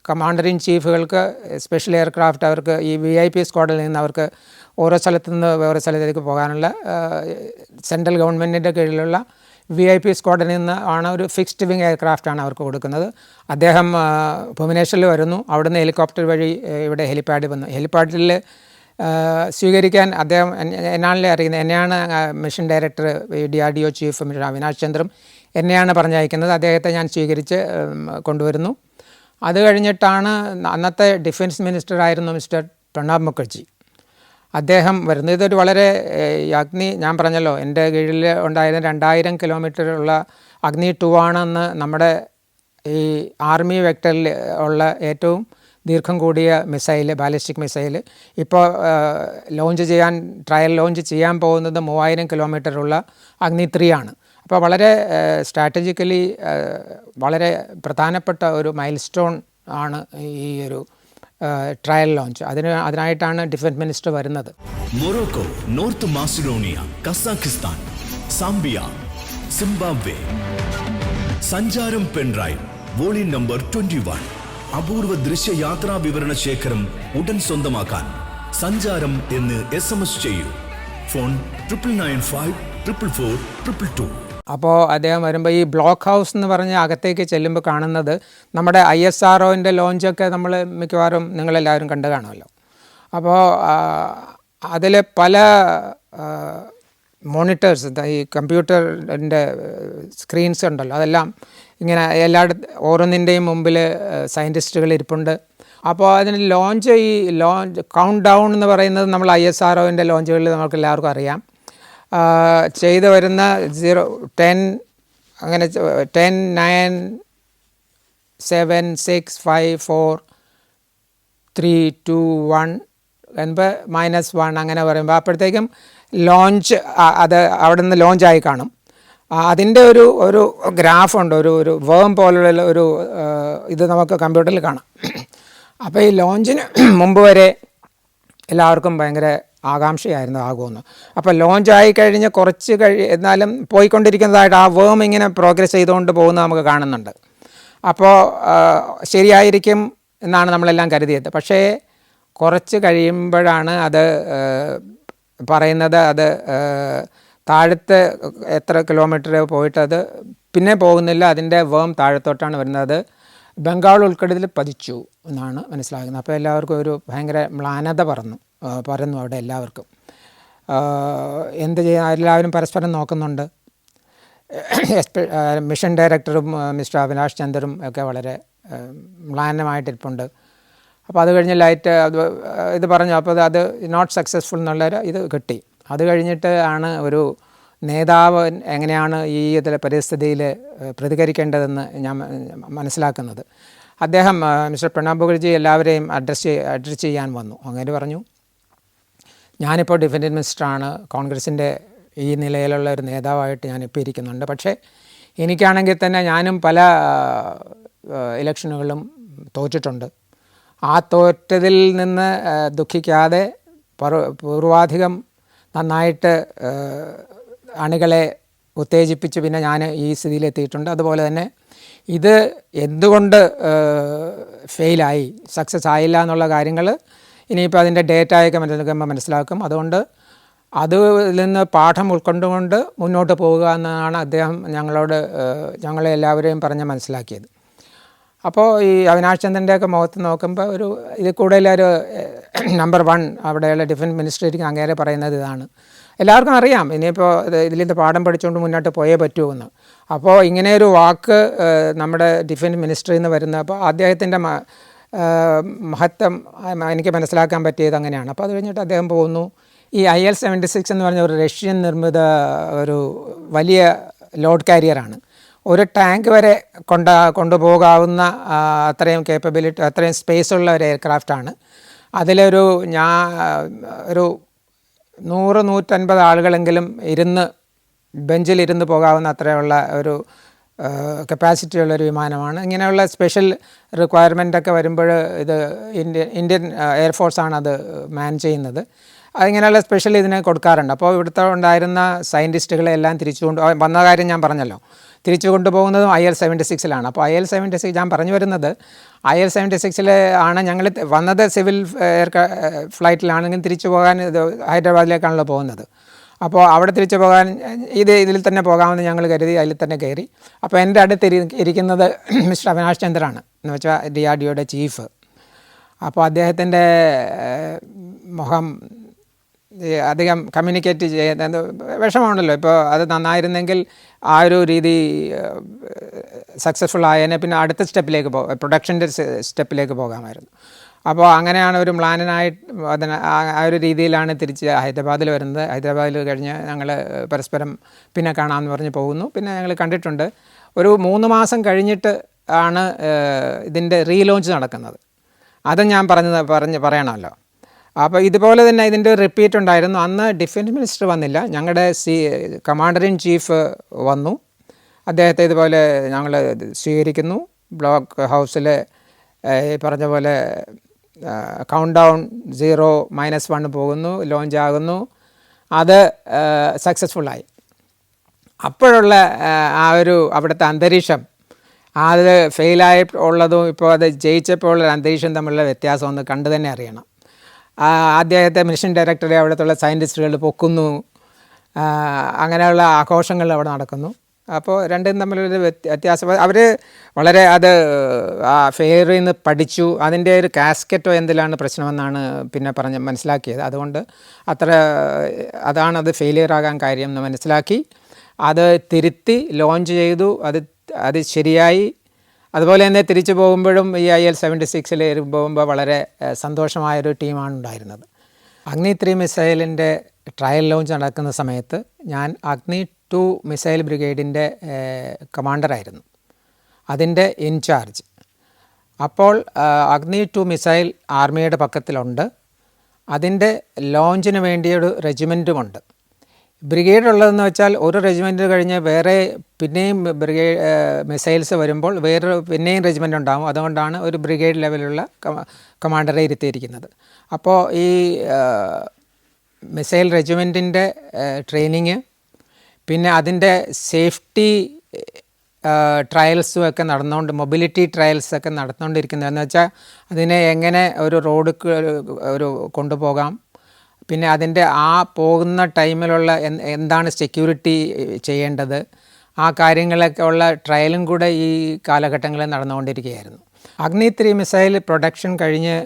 കമാൻഡർ ഇൻ ചീഫുകൾക്ക് സ്പെഷ്യൽ എയർക്രാഫ്റ്റ് അവർക്ക് ഈ VIP സ്ക്വാഡിൽ നിന്ന് അവർക്ക് ഓരോ സ്ഥലത്തു നിന്ന് വേറെ സ്ഥലത്തേക്ക് പോകാനുള്ള സെൻട്രൽ ഗവൺമെൻറ്റിൻ്റെ കീഴിലുള്ള VIP സ്ക്വാഡിൽ നിന്ന് ആണ് ഒരു ഫിക്സ്ഡ് വിങ് എയർക്രാഫ്റ്റാണ് അവർക്ക് കൊടുക്കുന്നത്. അദ്ദേഹം ഭുവനേശ്വറിൽ വരുന്നു, അവിടുന്ന് ഹെലികോപ്റ്റർ വഴി ഇവിടെ ഹെലിപ്പാഡിൽ വന്നു. ഹെലിപ്പാഡിൽ സ്വീകരിക്കാൻ അദ്ദേഹം എന്നാണല്ലേ അറിയുന്നത്, എന്നെയാണ് mission director DRDO chief mission Avinash ചന്ദ്രും എന്നെയാണ് പറഞ്ഞയക്കുന്നത്. അദ്ദേഹത്തെ ഞാൻ സ്വീകരിച്ച് കൊണ്ടുവരുന്നു. അത് കഴിഞ്ഞിട്ടാണ് അന്നത്തെ ഡിഫൻസ് മിനിസ്റ്റർ ആയിരുന്നു മിസ്റ്റർ പ്രണബ് മുഖർജി, അദ്ദേഹം വരുന്നത്. ഇതൊരു വളരെ അഗ്നി, ഞാൻ പറഞ്ഞല്ലോ എൻ്റെ കീഴിൽ ഉണ്ടായിരുന്ന 2000 കിലോമീറ്ററുള്ള അഗ്നി 2 ആണെന്ന് നമ്മുടെ ഈ ആർമി വെക്ടറിൽ ഉള്ള ഏറ്റവും ദീർഘം കൂടിയ മിസൈൽ, ബാലിസ്റ്റിക് മിസൈൽ ഇപ്പോൾ ട്രയൽ ലോഞ്ച് ചെയ്യാൻ പോകുന്നത് 3000 കിലോമീറ്ററുള്ള അഗ്നി 3 ആണ്. അപ്പോൾ വളരെ സ്ട്രാറ്റജിക്കലി വളരെ പ്രധാനപ്പെട്ട ഒരു മൈൽ സ്റ്റോൺ ആണ് ഈ ഒരു ട്രയൽ ലോഞ്ച്. അതിനായിട്ടാണ് ഡിഫൻസ് മിനിസ്റ്റർ വരുന്നത്. Morocco, north Macedonia, Kazakhstan, Zambia, Zimbabwe. സഞ്ചാരം പെൻഡ്രൈവ് വോളിയം നമ്പർ 21. അപൂർവ ദൃശ്യയാത്രാ വിവരണ ശേഖരം ഉടൻ സ്വന്തമാക്കാൻ സഞ്ചാരം എന്ന് SMS ചെയ്യൂ. ഫോൺ 9995444222. അപ്പോൾ അദ്ദേഹം വരുമ്പോൾ ഈ ബ്ലോക്ക് ഹൗസ് എന്ന് പറഞ്ഞ് അകത്തേക്ക് ചെല്ലുമ്പോൾ കാണുന്നത് നമ്മുടെ ISROൻ്റെ ലോഞ്ചൊക്കെ നമ്മൾ മിക്കവാറും നിങ്ങളെല്ലാവരും കണ്ടു കാണുമല്ലോ. അപ്പോൾ അതിൽ പല മോണിറ്റേഴ്സ്, ഈ കമ്പ്യൂട്ടറിൻ്റെ സ്ക്രീൻസ് ഉണ്ടല്ലോ, അതെല്ലാം ഇങ്ങനെ ഓരോന്നിൻ്റെയും മുമ്പിൽ സയൻറ്റിസ്റ്റുകൾ ഇരിപ്പുണ്ട്. അപ്പോൾ അതിന് ലോഞ്ച് കൗണ്ട് ഡൗൺ എന്ന് പറയുന്നത് നമ്മൾ ISROൻ്റെ ലോഞ്ചുകളിൽ നമുക്ക് എല്ലാവർക്കും അറിയാം. ചെയ്തു വരുന്ന 0, 10 അങ്ങനെ 10, 9, 7, 6, 5, 4, 3, 2, 1 എന്നിപ്പോൾ -1 അങ്ങനെ പറയുമ്പോൾ അപ്പോഴത്തേക്കും ലോഞ്ച് അത് അവിടെ നിന്ന് ലോഞ്ചായി കാണും. അതിൻ്റെ ഒരു ഗ്രാഫുണ്ട്, ഒരു വേം പോലുള്ള ഒരു ഇത് നമുക്ക് കമ്പ്യൂട്ടറിൽ കാണാം. അപ്പോൾ ഈ ലോഞ്ചിന് മുമ്പ് വരെ എല്ലാവർക്കും ഭയങ്കര ആകാംക്ഷയായിരുന്നു ആകുമെന്ന്. അപ്പോൾ ലോഞ്ചായി കഴിഞ്ഞ് കുറച്ച് എന്നാലും പോയിക്കൊണ്ടിരിക്കുന്നതായിട്ട് ആ വേം ഇങ്ങനെ പ്രോഗ്രസ് ചെയ്തുകൊണ്ട് പോകുന്നത് നമുക്ക് കാണുന്നുണ്ട്. അപ്പോൾ ശരിയായിരിക്കും എന്നാണ് നമ്മളെല്ലാം കരുതിയത്. പക്ഷേ കുറച്ച് കഴിയുമ്പോഴാണ് അത് പറയുന്നത്, അത് താഴത്ത് എത്ര കിലോമീറ്റർ പോയിട്ടത് പിന്നെ പോകുന്നില്ല, അതിൻ്റെ വേം താഴത്തോട്ടാണ് വരുന്നത്. ബംഗാൾ ഉൾക്കടലിൽ പതിച്ചു എന്നാണ് മനസ്സിലാകുന്നത്. അപ്പോൾ എല്ലാവർക്കും ഒരു ഭയങ്കര മ്ലാനത പരന്നു അവിടെ എല്ലാവർക്കും. എന്ത് ചെയ്യാൻ എല്ലാവരും പരസ്പരം നോക്കുന്നുണ്ട്. മിഷൻ ഡയറക്ടറും മിസ്റ്റർ അവിനാഷ് ചന്ദ്രും ഒക്കെ വളരെ മ്ലാനമായിട്ടിരിപ്പുണ്ട്. അപ്പോൾ അത് കഴിഞ്ഞ് ലൈറ്റ് ഇത് പറഞ്ഞു. അപ്പോൾ അത് നോട്ട് സക്സസ്ഫുൾ എന്നുള്ളൊരു ഇത് കിട്ടി. അത് കഴിഞ്ഞിട്ട് ആണ് ഒരു നേതാവ് എങ്ങനെയാണ് ഈ ഇതിലെ പരിസ്ഥിതിയിൽ പ്രതികരിക്കേണ്ടതെന്ന് ഞാൻ മനസ്സിലാക്കുന്നത്. അദ്ദേഹം മിസ്റ്റർ പ്രണബ് മുഖർജി എല്ലാവരെയും അഡ്രസ്സ് ചെയ്യാൻ വന്നു. അങ്ങനെ പറഞ്ഞു, ഞാനിപ്പോൾ ഡിഫൻസ് മിനിസ്റ്ററാണ്, കോൺഗ്രസിൻ്റെ ഈ നിലയിലുള്ള ഒരു നേതാവായിട്ട് ഞാനിപ്പോൾ ഇരിക്കുന്നുണ്ട്. പക്ഷേ എനിക്കാണെങ്കിൽ തന്നെ ഞാനും പല ഇലക്ഷനുകളും തോറ്റിട്ടുണ്ട്. ആ തോറ്റതിൽ നിന്ന് ദുഃഖിക്കാതെ പൂർവാധികം നന്നായിട്ട് അണികളെ ഉത്തേജിപ്പിച്ച് പിന്നെ ഞാൻ ഈ സ്ഥിതിയിലെത്തിയിട്ടുണ്ട്. അതുപോലെ തന്നെ ഇത് എന്തുകൊണ്ട് ഫെയിലായി, സക്സസ് ആയില്ല എന്നുള്ള കാര്യങ്ങൾ ഇനിയിപ്പോൾ അതിൻ്റെ ഡേറ്റയൊക്കെ മനസ്സിലാക്കും. അതുകൊണ്ട് അതിൽ നിന്ന് പാഠം ഉൾക്കൊണ്ടുകൊണ്ട് മുന്നോട്ട് പോവുക എന്നതാണ് അദ്ദേഹം ഞങ്ങളെ എല്ലാവരെയും പറഞ്ഞ് മനസ്സിലാക്കിയത്. അപ്പോൾ ഈ അവിനാഷ് ചന്ദ്രൻ്റെയൊക്കെ മുഖത്ത് നോക്കുമ്പോൾ ഇത് കൂടുതലൊരു നമ്പർ 1 അവിടെയുള്ള ഡിഫൻസ് മിനിസ്റ്റർക്ക് അങ്ങേരെ പറയുന്നത് ഇതാണ്. എല്ലാവർക്കും അറിയാം ഇനിയിപ്പോൾ ഇതിലിൻ്റെ പാഠം പഠിച്ചുകൊണ്ട് മുന്നോട്ട് പോയേ പറ്റുമെന്ന്. അപ്പോൾ ഇങ്ങനെയൊരു വാക്ക് നമ്മുടെ ഡിഫൻസ് മിനിസ്റ്ററിൽ നിന്ന് വരുന്ന, അപ്പോൾ അദ്ദേഹത്തിൻ്റെ മഹത്വം എനിക്ക് മനസ്സിലാക്കാൻ പറ്റിയത് അങ്ങനെയാണ്. അപ്പോൾ അത് കഴിഞ്ഞിട്ട് അദ്ദേഹം പോകുന്നു. ഈ IL-76 എന്ന് പറഞ്ഞ ഒരു റഷ്യൻ നിർമ്മിത ഒരു വലിയ ലോഡ് കാരിയറാണ്. ഒരു ടാങ്ക് വരെ കൊണ്ടുപോകാവുന്ന അത്രയും കേപ്പബിലിറ്റി, അത്രയും സ്പേസുള്ള ഒരു എയർക്രാഫ്റ്റാണ്. അതിലൊരു ഒരു 100-150 ആളുകളെങ്കിലും ബെഞ്ചിലിരുന്ന് പോകാവുന്ന അത്രയുള്ള ഒരു കപ്പാസിറ്റി ഉള്ളൊരു വിമാനമാണ്. ഇങ്ങനെയുള്ള സ്പെഷ്യൽ റിക്വയർമെൻ്റൊക്കെ വരുമ്പോൾ ഇത് ഇന്ത്യൻ എയർഫോഴ്സാണ് അത് മാൻ ചെയ്യുന്നത്. അതിങ്ങനെയുള്ള സ്പെഷ്യൽ ഇതിന് കൊടുക്കാറുണ്ട്. അപ്പോൾ ഇവിടുത്തെ ഉണ്ടായിരുന്ന സയൻറ്റിസ്റ്റുകളെ എല്ലാം വന്ന കാര്യം ഞാൻ പറഞ്ഞല്ലോ, തിരിച്ചു കൊണ്ടുപോകുന്നതും IL-76 അപ്പോൾ IL-76 ഞാൻ പറഞ്ഞു വരുന്നത്, IL-76 ആണ് ഞങ്ങൾ വന്നത്. സിവിൽ ഫ്ലൈറ്റിലാണെങ്കിലും തിരിച്ചു പോകാൻ ഹൈദരാബാദിലേക്കാണല്ലോ പോകുന്നത്. അപ്പോൾ അവിടെ തിരിച്ചു പോകാൻ ഇതിൽ തന്നെ പോകാമെന്ന് ഞങ്ങൾ കരുതി, അതിൽ തന്നെ കയറി. അപ്പോൾ എൻ്റെ അടുത്ത് ഇരിക്കുന്നത് മിസ്റ്റർ അവിനാഷ് ചന്ദ്രാണ്, എന്ന് വെച്ചാൽ DRDOയുടെ ചീഫ്. അപ്പോൾ അദ്ദേഹത്തിൻ്റെ മുഖം അധികം കമ്മ്യൂണിക്കേറ്റ് ചെയ്യുന്ന വിഷമമുണ്ടല്ലോ. ഇപ്പോൾ അത് നന്നായിരുന്നെങ്കിൽ ആ ഒരു രീതി സക്സസ്ഫുൾ ആയതിനെ പിന്നെ അടുത്ത സ്റ്റെപ്പിലേക്ക് പ്രൊഡക്ഷൻ്റെ സ്റ്റെപ്പിലേക്ക് പോകാമായിരുന്നു. അപ്പോൾ അങ്ങനെയാണ് ഒരു പ്ലാനിനായിട്ട് ആ ഒരു രീതിയിലാണ് തിരിച്ച് ഹൈദരാബാദിൽ വരുന്നത്. ഹൈദരാബാദിൽ കഴിഞ്ഞ് ഞങ്ങൾ പരസ്പരം പിന്നെ കാണാമെന്ന് പറഞ്ഞ് പോകുന്നു. പിന്നെ ഞങ്ങൾ കണ്ടിട്ടുണ്ട്. ഒരു 3 മാസം കഴിഞ്ഞിട്ട് ആണ് ഇതിൻ്റെ റീലോഞ്ച് നടക്കുന്നത്. അതും ഞാൻ പറയണമല്ലോ. അപ്പോൾ ഇതുപോലെ തന്നെ ഇതിൻ്റെ ഒരു റിപ്പീറ്റ് ഉണ്ടായിരുന്നു. അന്ന് ഡിഫൻസ് മിനിസ്റ്റർ വന്നില്ല, ഞങ്ങളുടെ കമാൻഡർ ഇൻ ചീഫ് വന്നു. അദ്ദേഹത്തെ ഇതുപോലെ ഞങ്ങൾ സ്വീകരിക്കുന്നു. ബ്ലോക്ക് ഹൗസിൽ പറഞ്ഞ പോലെ കൗണ്ട് ഡൗൺ 0 - 1 പോകുന്നു, ലോഞ്ച് ആകുന്നു. അത് സക്സസ്ഫുള്ളായി. അപ്പോഴുള്ള ആ ഒരു അവിടുത്തെ അന്തരീക്ഷം, അത് ഫെയിലായി ഉള്ളതും ഇപ്പോൾ അത് ജയിച്ചപ്പോൾ ഉള്ള അന്തരീക്ഷം തമ്മിലുള്ള വ്യത്യാസം ഒന്ന് കണ്ടു തന്നെ അറിയണം. അദ്ദേഹത്തെ മിഷൻ ഡയറക്ടറെ അവിടുത്തെ സയൻറ്റിസ്റ്റുകൾ പൊക്കുന്നു, അങ്ങനെയുള്ള ആഘോഷങ്ങൾ അവിടെ നടക്കുന്നു. അപ്പോൾ രണ്ടും തമ്മിലൊരു വ്യത്യാസം. അവർ വളരെ അത് ആ ഫെയറിൽ നിന്ന് പഠിച്ചു. അതിൻ്റെ ഒരു കാസ്കറ്റോ എന്തിലാണ് പ്രശ്നമെന്നാണ് പിന്നെ മനസ്സിലാക്കിയത്. അതുകൊണ്ട് അതാണത് ഫെയിലിയർ ആകാൻ കാര്യം എന്ന് മനസ്സിലാക്കി അത് തിരുത്തി ലോഞ്ച് ചെയ്തു. അത് ശരിയായി. അതുപോലെ തന്നെ തിരിച്ചു പോകുമ്പോഴും ഈ IL-76 പോകുമ്പോൾ വളരെ സന്തോഷമായൊരു ടീമാണ് ഉണ്ടായിരുന്നത്. അഗ്നി 3 മിസൈലിൻ്റെ ട്രയൽ ലോഞ്ച് നടക്കുന്ന സമയത്ത് ഞാൻ അഗ്നി 2 മിസൈൽ ബ്രിഗേഡിൻ്റെ കമാൻഡറായിരുന്നു, അതിൻ്റെ ഇൻചാർജ്. അപ്പോൾ അഗ്നി 2 മിസൈൽ ആർമിയുടെ പക്കത്തിലുണ്ട്. അതിൻ്റെ ലോഞ്ചിന് വേണ്ടിയൊരു റെജിമെൻറ്റുമുണ്ട്. ബ്രിഗേഡ് ഉള്ളതെന്ന് വെച്ചാൽ ഒരു റെജിമെൻറ്റ് കഴിഞ്ഞ് വേറെ പിന്നെയും മിസൈൽസ് വരുമ്പോൾ പിന്നെയും റെജിമെൻ്റ് ഉണ്ടാകും. അതുകൊണ്ടാണ് ഒരു ബ്രിഗേഡ് ലെവലുള്ള കമാൻഡറെ ഇരുത്തിയിരിക്കുന്നത്. അപ്പോൾ ഈ മിസൈൽ റെജിമെൻറ്റിൻ്റെ ട്രെയിനിങ്, പിന്നെ അതിൻ്റെ സേഫ്റ്റി ട്രയൽസും ഒക്കെ മൊബിലിറ്റി ട്രയൽസൊക്കെ നടന്നുകൊണ്ടിരിക്കുന്നതെന്ന് വെച്ചാൽ അതിനെ എങ്ങനെ ഒരു ഒരു കൊണ്ടുപോകാം, പിന്നെ അതിൻ്റെ ആ പോകുന്ന ടൈമിലുള്ള എന്താണ് സെക്യൂരിറ്റി ചെയ്യേണ്ടത്, ആ കാര്യങ്ങളൊക്കെ ഉള്ള ട്രയലും കൂടെ ഈ കാലഘട്ടങ്ങളിൽ നടന്നുകൊണ്ടിരിക്കുകയായിരുന്നു. അഗ്നി 3 മിസൈൽ പ്രൊഡക്ഷൻ കഴിഞ്ഞ്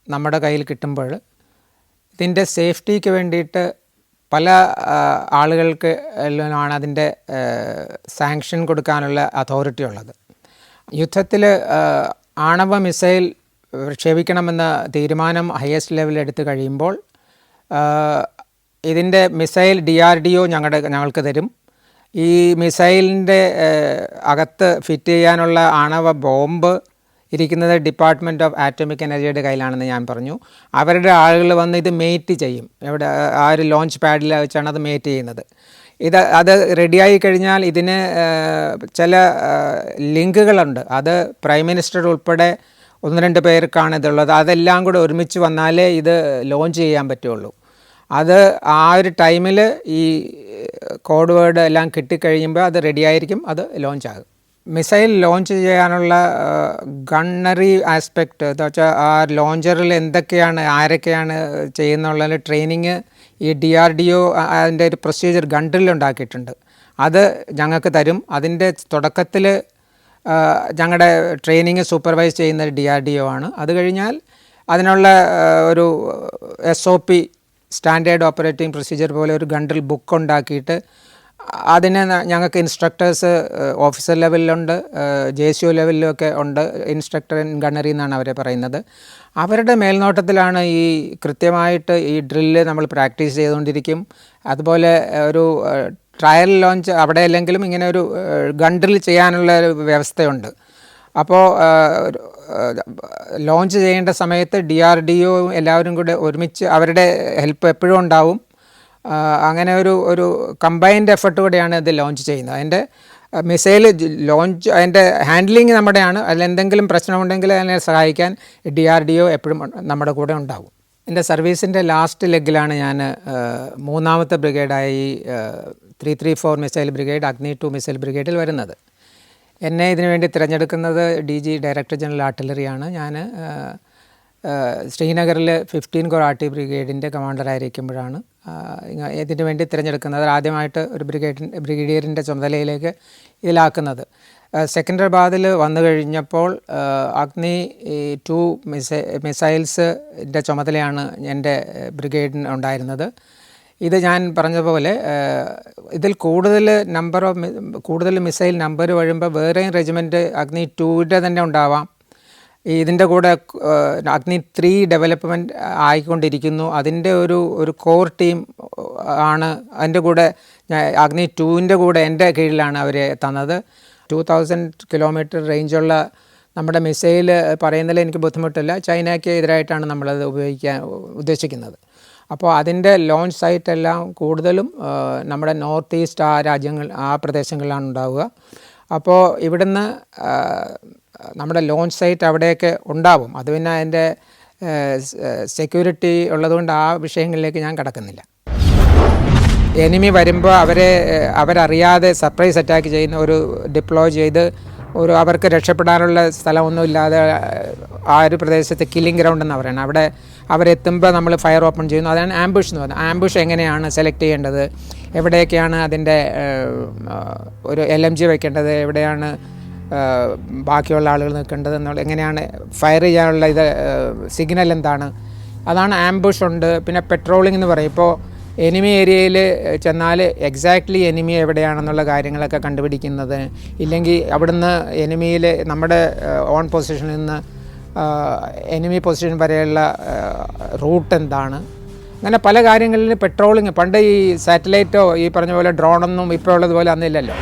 നമ്മുടെ കയ്യിൽ കിട്ടുമ്പോൾ ഇതിൻ്റെ സേഫ്റ്റിക്ക് വേണ്ടിയിട്ട് പല ആളുകൾക്ക് ആണ് അതിൻ്റെ സാങ്ഷൻ കൊടുക്കാനുള്ള അതോറിറ്റി ഉള്ളത്. യുദ്ധത്തിൽ ആണവ മിസൈൽ വിക്ഷേപിക്കണമെന്ന തീരുമാനം ഹയസ്റ്റ് ലെവലിൽ എടുത്തു കഴിയുമ്പോൾ ഇതിൻ്റെ മിസൈൽ DRDO ഞങ്ങൾക്ക് തരും. ഈ മിസൈലിൻ്റെ അകത്ത് ഫിറ്റ് ചെയ്യാനുള്ള ആണവ ബോംബ് ഇരിക്കുന്നത് ഡിപ്പാർട്ട്മെൻറ്റ് ഓഫ് ആറ്റോമിക് എനർജിയുടെ കയ്യിലാണെന്ന് ഞാൻ പറഞ്ഞു. അവരുടെ ആളുകൾ വന്ന് ഇത് മേറ്റ് ചെയ്യും. ആ ഒരു ലോഞ്ച് പാഡിൽ വെച്ചാണ് അത് മേറ്റ് ചെയ്യുന്നത്. അത് റെഡിയായി കഴിഞ്ഞാൽ ഇതിന് ചില ലിങ്കുകളുണ്ട്. അത് പ്രൈം മിനിസ്റ്റർ ഉൾപ്പെടെ 1-2 പേർക്കാണ് ഇതുള്ളത്. അതെല്ലാം കൂടെ ഒരുമിച്ച് വന്നാലേ ഇത് ലോഞ്ച് ചെയ്യാൻ പറ്റുള്ളൂ. അത് ആ ഒരു ടൈമിൽ ഈ കോഡ് വേർഡ് എല്ലാം കിട്ടിക്കഴിയുമ്പോൾ അത് റെഡിയായിരിക്കും, അത് ലോഞ്ച് ആകും. മിസൈൽ ലോഞ്ച് ചെയ്യാനുള്ള ഗണ്ണറി ആസ്പെക്റ്റ് എന്ന് വെച്ചാൽ ആ ലോഞ്ചറിൽ ആരൊക്കെയാണ് ചെയ്യുന്നുള്ള ട്രെയിനിങ് ഈ DRDO അതിൻ്റെ ഒരു പ്രൊസീജിയർ ഗൺഡ്രിലുണ്ടാക്കിയിട്ടുണ്ട്. അത് ഞങ്ങൾക്ക് തരും. അതിൻ്റെ തുടക്കത്തിൽ ഞങ്ങളുടെ ട്രെയിനിങ് സൂപ്പർവൈസ് ചെയ്യുന്നത് DRDO ആണ്. അത് കഴിഞ്ഞാൽ അതിനുള്ള ഒരു SOP സ്റ്റാൻഡേർഡ് ഓപ്പറേറ്റിംഗ് പ്രൊസീജിയർ പോലെ ഒരു ഗൺഡ്രിൽ ബുക്ക് ഉണ്ടാക്കിയിട്ട് അതിന് ഞങ്ങൾക്ക് ഇൻസ്ട്രക്ടേഴ്സ് ഓഫീസർ ലെവലിലുണ്ട്, JCO ലെവലിലൊക്കെ ഉണ്ട്. ഇൻസ്ട്രക്ടർ ഇൻ ഗണ്ണറി എന്നാണ് അവരെ പറയുന്നത്. അവരുടെ മേൽനോട്ടത്തിലാണ് ഈ കൃത്യമായിട്ട് ഈ ഡ്രില്ല് നമ്മൾ പ്രാക്ടീസ് ചെയ്തുകൊണ്ടിരിക്കും. അതുപോലെ ഒരു ട്രയൽ ലോഞ്ച് അവിടെ അല്ലെങ്കിലും ഇങ്ങനെ ഒരു ഗൺഡ്രിൽ ചെയ്യാനുള്ള ഒരു വ്യവസ്ഥയുണ്ട്. അപ്പോൾ ലോഞ്ച് ചെയ്യേണ്ട സമയത്ത് DRDO എല്ലാവരും കൂടെ ഒരുമിച്ച് അവരുടെ ഹെൽപ്പ് എപ്പോഴും ഉണ്ടാവും. അങ്ങനെ ഒരു കമ്പൈൻഡ് എഫർട്ട് കൂടെയാണ് ഇത് ലോഞ്ച് ചെയ്യുന്നത്. അതിൻ്റെ മിസൈൽ ലോഞ്ച് അതിൻ്റെ ഹാൻഡ്ലിങ് നമ്മുടെയാണ്. അതിലെന്തെങ്കിലും പ്രശ്നമുണ്ടെങ്കിൽ അതിനെ സഹായിക്കാൻ DRDO എപ്പോഴും നമ്മുടെ കൂടെ ഉണ്ടാവും. എൻ്റെ സർവീസിൻ്റെ ലാസ്റ്റ് ലെഗിലാണ് ഞാൻ 3ാമത്തെ ബ്രിഗേഡായി 334 മിസൈൽ ബ്രിഗേഡ് അഗ്നി 2 മിസൈൽ ബ്രിഗേഡിൽ വരുന്നത്. എന്നെ ഇതിനു വേണ്ടി തിരഞ്ഞെടുക്കുന്നത് DG ഡയറക്ടർ ജനറൽ ആർട്ടിലറിയാണ്. ഞാൻ ശ്രീനഗറിൽ 15 കോർ ആർട്ടി ബ്രിഗേഡിൻ്റെ കമാൻഡറായിരിക്കുമ്പോഴാണ് ഇതിനു വേണ്ടി തിരഞ്ഞെടുക്കുന്നത്, ആദ്യമായിട്ട് ഒരു ബ്രിഗേഡിയറിൻ്റെ ചുമതലയിലേക്ക് ഇതിലാക്കുന്നത്. സെക്കൻഡറാബാദിൽ വന്നു കഴിഞ്ഞപ്പോൾ അഗ്നി 2 മിസൈൽസിൻ്റെ ചുമതലയാണ് എൻ്റെ ബ്രിഗേഡിന് ഉണ്ടായിരുന്നത്. ഇത് ഞാൻ പറഞ്ഞതുപോലെ ഇതിൽ കൂടുതൽ മിസൈൽ നമ്പർ വരുമ്പോൾ വേറെയും റെജിമെൻറ്റ് അഗ്നി 2ൻ്റെ തന്നെ ഉണ്ടാവാം. ഇതിൻ്റെ കൂടെ അഗ്നി 3 ഡെവലപ്മെൻറ്റ് ആയിക്കൊണ്ടിരിക്കുന്നു. അതിൻ്റെ ഒരു കോർ ടീം ആണ്. അതിൻ്റെ കൂടെ അഗ്നി 2ൻ്റെ കൂടെ എൻ്റെ കീഴിലാണ് അവർ തന്നത്. 2000 കിലോമീറ്റർ റേഞ്ചുള്ള നമ്മുടെ മിസൈൽ പറയുന്നതിൽ എനിക്ക് ബുദ്ധിമുട്ടില്ല. ചൈനയ്ക്ക് എതിരായിട്ടാണ് നമ്മളത് ഉപയോഗിക്കാൻ ഉദ്ദേശിക്കുന്നത്. അപ്പോൾ അതിൻ്റെ ലോഞ്ച് സൈറ്റ് എല്ലാം കൂടുതലും നമ്മുടെ നോർത്ത് ഈസ്റ്റ് ആ പ്രദേശങ്ങളിലാണ് ഉണ്ടാവുക. അപ്പോൾ ഇവിടുന്ന് നമ്മുടെ ലോഞ്ച് സൈറ്റ് അവിടെയൊക്കെ ഉണ്ടാവും. അത് പിന്നെ അതിൻ്റെ സെക്യൂരിറ്റി ഉള്ളതുകൊണ്ട് ആ വിഷയങ്ങളിലേക്ക് ഞാൻ കടക്കുന്നില്ല. എനിമി വരുമ്പോൾ അവരറിയാതെ സർപ്രൈസ് അറ്റാക്ക് ചെയ്യുന്ന ഡിപ്ലോയ് ചെയ്ത് അവർക്ക് രക്ഷപ്പെടാനുള്ള സ്ഥലമൊന്നുമില്ലാതെ ആ ഒരു പ്രദേശത്ത് കില്ലിംഗ് ഗ്രൗണ്ട് എന്ന് പറയുന്നത്, അവിടെ അവരെത്തുമ്പോൾ നമ്മൾ ഫയർ ഓപ്പൺ ചെയ്യുന്നു. അതാണ് ആംബുഷ് എന്ന് പറയുന്നത്. ആംബുഷ് എങ്ങനെയാണ് സെലക്ട് ചെയ്യേണ്ടത്, എവിടെയൊക്കെയാണ് അതിൻ്റെ ഒരു LMG വയ്ക്കേണ്ടത്, എവിടെയാണ് ബാക്കിയുള്ള ആളുകൾ നിൽക്കേണ്ടത് എന്നുള്ള, എങ്ങനെയാണ് ഫയർ ചെയ്യാനുള്ള സിഗ്നൽ എന്താണ്, അതാണ് ആംബുഷ് ഉണ്ട്. പിന്നെ പെട്രോളിംഗ് എന്ന് പറയും. ഇപ്പോൾ എനിമി ഏരിയയിൽ ചെന്നാൽ എക്സാക്ട്ലി എനിമി എവിടെയാണെന്നുള്ള കാര്യങ്ങളൊക്കെ കണ്ടുപിടിക്കുന്നത്, ഇല്ലെങ്കിൽ അവിടുന്ന് എനിമിയിൽ നമ്മുടെ ഓൺ പൊസിഷനിൽ നിന്ന് എനിമി പൊസിഷൻ വരെയുള്ള റൂട്ട് എന്താണ്, അങ്ങനെ പല കാര്യങ്ങളിൽ പെട്രോളിങ്. പണ്ട് ഈ സാറ്റലൈറ്റോ ഈ പറഞ്ഞ പോലെ ഡ്രോണൊന്നും ഇപ്പോൾ ഉള്ളതുപോലെ അന്നില്ലല്ലോ.